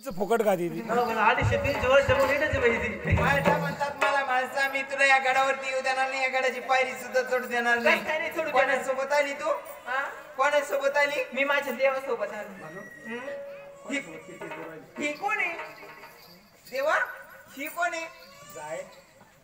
फुकट गादी अडीचशे 300 वर्ष माहिती म्हणतात मला माणसा मी तुला या गडावरती येऊ देणार नाही, या गडाची पायरी सुद्धा चढू देणार नाही. कोणासोबत आली तू? कोणासोबत आली? मी माझ्या देवासोबत आलो. ही कोण आहे देवा? ही कोण आहे?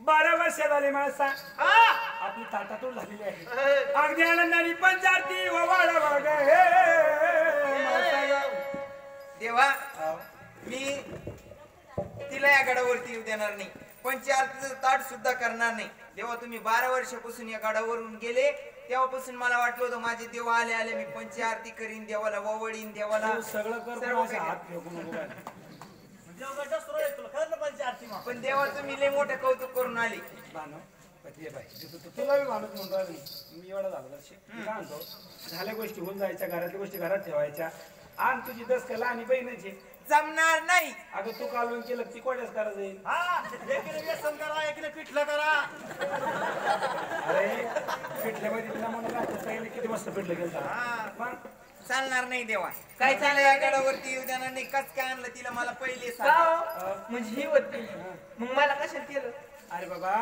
12 वर्षात आले माणसा आपली ताटातून झालेली आहे. अगदी आनंदाने पंचारती देवा मी तिला या गडावरती येऊ देणार नाही, पंचारतीचं ताट सुद्धा करणार नाही. जेव्हा तुम्ही 12 वर्षापासून या गडावरून गेले तेव्हापासून मला वाटलं होतं माझे देव आले आले मी पंचारती करीन, देवाला ववळीन, देवाला सगळं कर हात फेकून पण देवा तुम्ही लय मोठं कौतुक करून आले. तुला मी माणूस म्हणतो मी एवढा झालो काय म्हणतो झाल्या गोष्टी होऊन जायच्या, घरातल्या गोष्टी घरात ठेवायच्या आणि तुझी दसकला आणि बहिणीची जमणार नाही. अगं तू कालवून केलं ती कोड्याच करायचं व्यसन करा, एकीने पिठलं करा. अरे पिठल्यामध्ये तुला म्हणून किती मस्त पिठलं गेलं पण चालणार नाही देवा. काय चाललं या गडावरती येऊ देणार नाही. कस काय आणलं तिला मला पहिले म्हणजे ही होती मग मला कशाला केलं? अरे बाबा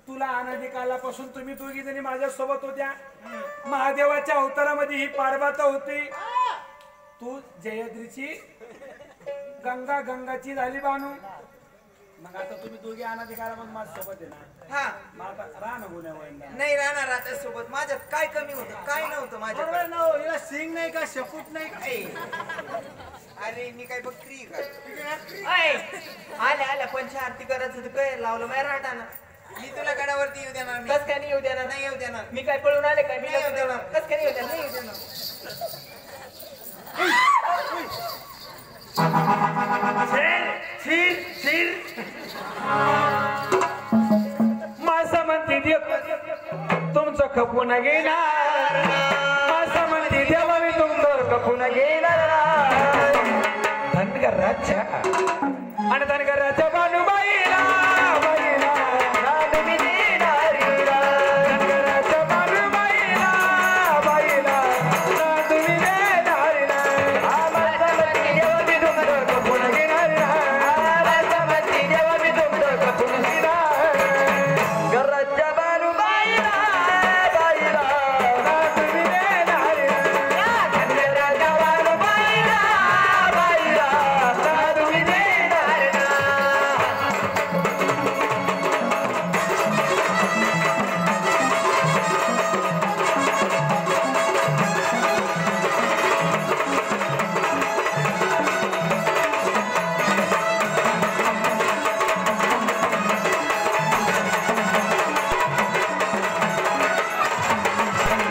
तुला अनादी कालापासून तुम्ही दोघी जणी माझ्या सोबत होत्या. महादेवाच्या अवतारामध्ये ही पार्वती होती, तू जयद्रीची गंगाची झाली बानू. मग आता तुम्ही दोघी अनादी कालापासून माझ्या सोबत आहे ना. हा मग आता राहणं गुन्हा नाही राहणार आता सोबत. माझ्यात काय कमी होतं? काय नव्हतं माझ्याकडे. सिंग नाही का, शपूट नाही का? अरे मी काय बकरी का? आल्या आल्या पंचारती करायचं होतं काय लावलं माय राहताना. मी तुला गडावरती येऊ देणार नाही. कस काय नाही येऊ देणार? नाही येऊ देणार. मी काय पळून आले काय? मी नाही येऊ देणार. कस काय नाही येऊ देणार? नाही येऊ देणार. माझं म्हणते देव तुमचं खपून घेणार, माझं म्हणते देवा मी तुमचं खपून घेणार. धनगराच्या आणि धनगराच्या बानुबाईला बाईला तुम्ही देणार, धनगराच्या बानुबाईला बाईला तुम्ही देणार. माझं म्हणते देवा मी तुमचं खपून घेणार, माझं म्हणते देवा मी तुमचं खपून घेणार. घराच्या बानुबाईला बाईला तुम्ही देणार, धनगराच्या बानुबाईला बाईला तुम्ही देणार.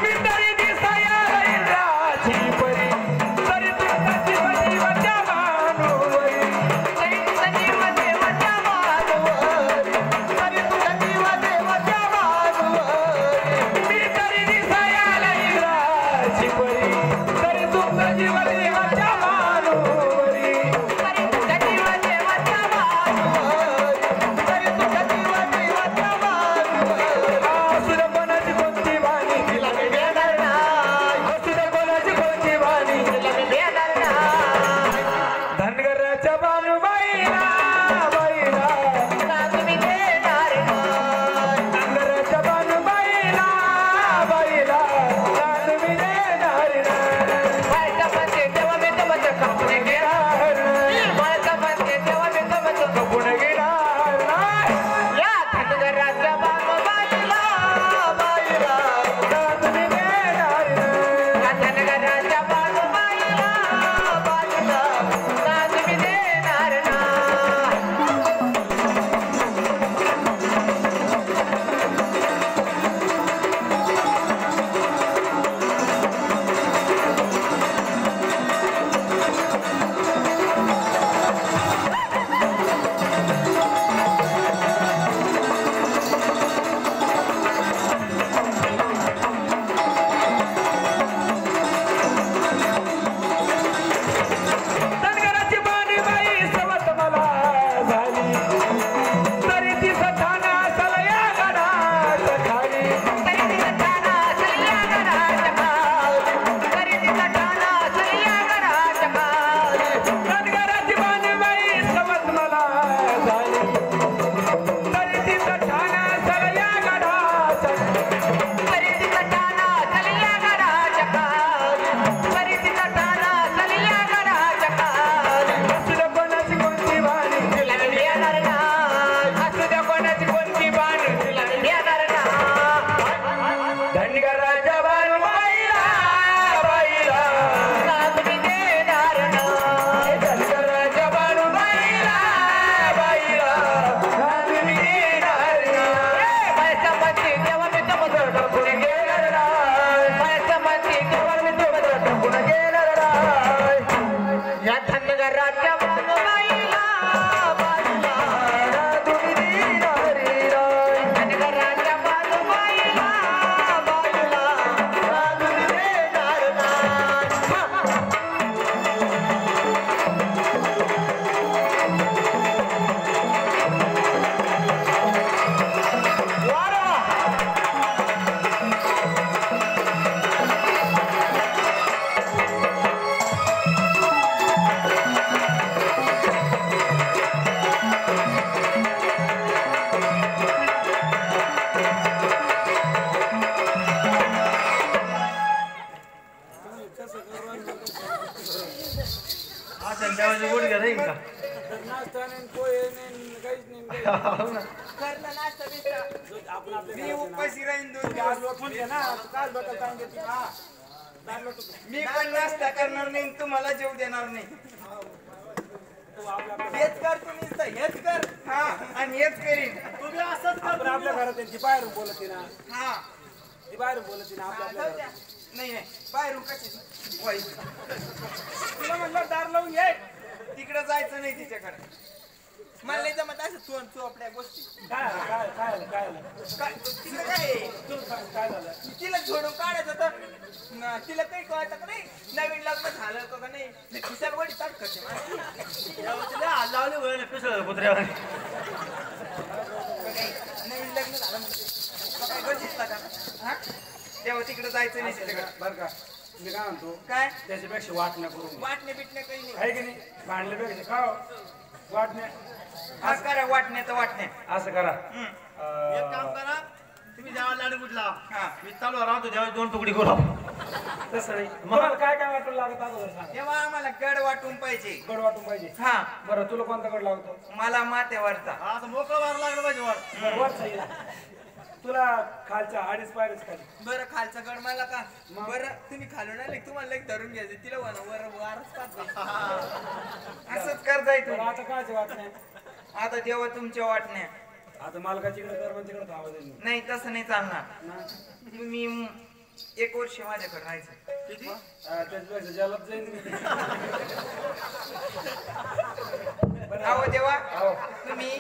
मी तरी दिसाया इंद्राची परी, तरी तुझी जीवाच्या भानुवरी, तरी तुझ्या जीवाच्या भानुवरी, तरी तुझ्या जीवाच्या भानुवरी. मी तरी दिसाया इंद्राची परी, तरी तुझ्या जीवाच्या भानुवरी, तरी तुझ्या जीवाच्या भानुवरी, तरी तुझ्या जीवाच्या भानुवरी. असुर कोणाची कोणती वाणी तिला मी देणार नाही, असुर कोणाची कोणती वाणी तिला मी देणार नाही. धनगराच्या बानुबाईला बाईला तुम्ही देणार नाही, धनगराच्या बानुबाईला बाईला तुम्ही देणार नाही. बायका म्हणते तेव्हा मी तुमचं खपून घेणार नाही, बायका म्हणते तेव्हा मी तुमचं खपून घेणार नाही. या धनगराच्या बानुबाईला बाईला तुम्ही देणार नाही, धनगराच्या बानुबाईला बाईला तुम्ही देणार उद्या राहील का नाश्ता नाही पोहे नाही काहीच नाही हो ना. कर ना नाश्ता बिस्टा. आपण आपल्या मी उपाशी राहीन 2 तू आज दिवस. लोटून घे ना तू काय बघत काय घेते हा मी पण नाश्ता करणार नाही तुम्हाला जेव देणार नाही. तू आपल्या हेच कर तुम्ही हेच कर. हा आणि हेच करीन. तुम्ही असंच आपण आपल्या घरात ती बाहेरून बोलते ना हा ती बाहेरून बोलते ना आपल्या जाऊ द्या. घरात. नाही नाही बाहेरून कशाची वाई. तुला म्हणलं दार लावून घे तिकडे जायचं नाही तिच्याकडे. मला नाही जमत असं तू आपल्या गोष्टी. काय आलं, काय काय आलं, काय आलं? काय तिला काय आहे? तू काय झालं तिला झोडून काढायचं तर तिला काही कळतं का नाही नवीन लग्न झालं का नाही खिशात वडी ताट करते माझी. लावले वळ पिसळ कुत्र्यावर नवीन लग्न झालं म्हणजे तुला काय गरजेचं का हा? तेव्हा तिकडे जायचं नाही तिच्याकडे. बरं का मी काय म्हणतो काय त्याच्यापेक्षा वाटण्या करून वाटणे बिटणे काही नाही. आहे की नाही भांडल्यापेक्षा का हो? वाटण्या हा करा वाटणे तर वाटणे. असं करा एक काम करा तुम्ही जेव्हा लाडू कुठला हा मी चालू राहतो जेव्हा 2 तुकडी करू तसं नाही तुम्हाला काय काय वाटून लागत अगोदर सांग तेव्हा आम्हाला गड वाटून पाहिजे. गड वाटून पाहिजे हा बरं तुला कोणता गड लागतो मला माथ्यावरचा. असं मोकळं वार लागलं पाहिजे वर वरचा येईल. तुला खालच्या अडीच पायरीच खाली बरं खालचा गड मला का बरं तुम्ही खालून आले की तुम्हाला एक धरून घ्यायचं तिला वर वारच पाहत असंच करताय तर तुम्ही. आता कायचे वाटण्या आता देवा तुमच्या वाटण्या. आता मालकाच्याकडे कर पण तिकडे आवाज येईल नाही तसं नाही चालणार. ना. मी 1 वर्ष माझ्याकडे राहायचं. किती त्याच्यापेक्षा जलद जाईल मी. अहो देवा हो. तुम्ही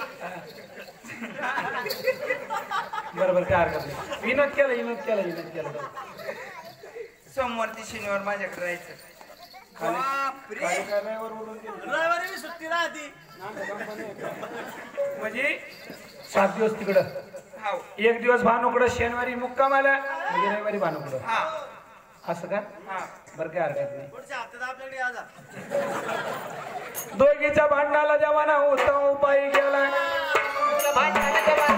बरोबर काय हरकत नाही विनोद केला सोमवार ते शनिवार माझ्याकडे राहायचं. बापरे काय रविवार उडून गेली. रविवारी मी सुट्टी राहते आमच्या कंपनी आहे का? म्हणजे 7 दिवस तिकडं हाव 1 दिवस भानुकडं शनिवारी मुक्काम आला म्हणजे रविवारी भानुकडं हा असं का हा बरं काय हरकत नाही पुढच्या हप्त्यात आपल्याकडे या जा दोघीच्या भांडणाला जमाना होता उपाय गेला भांडणाला जमाना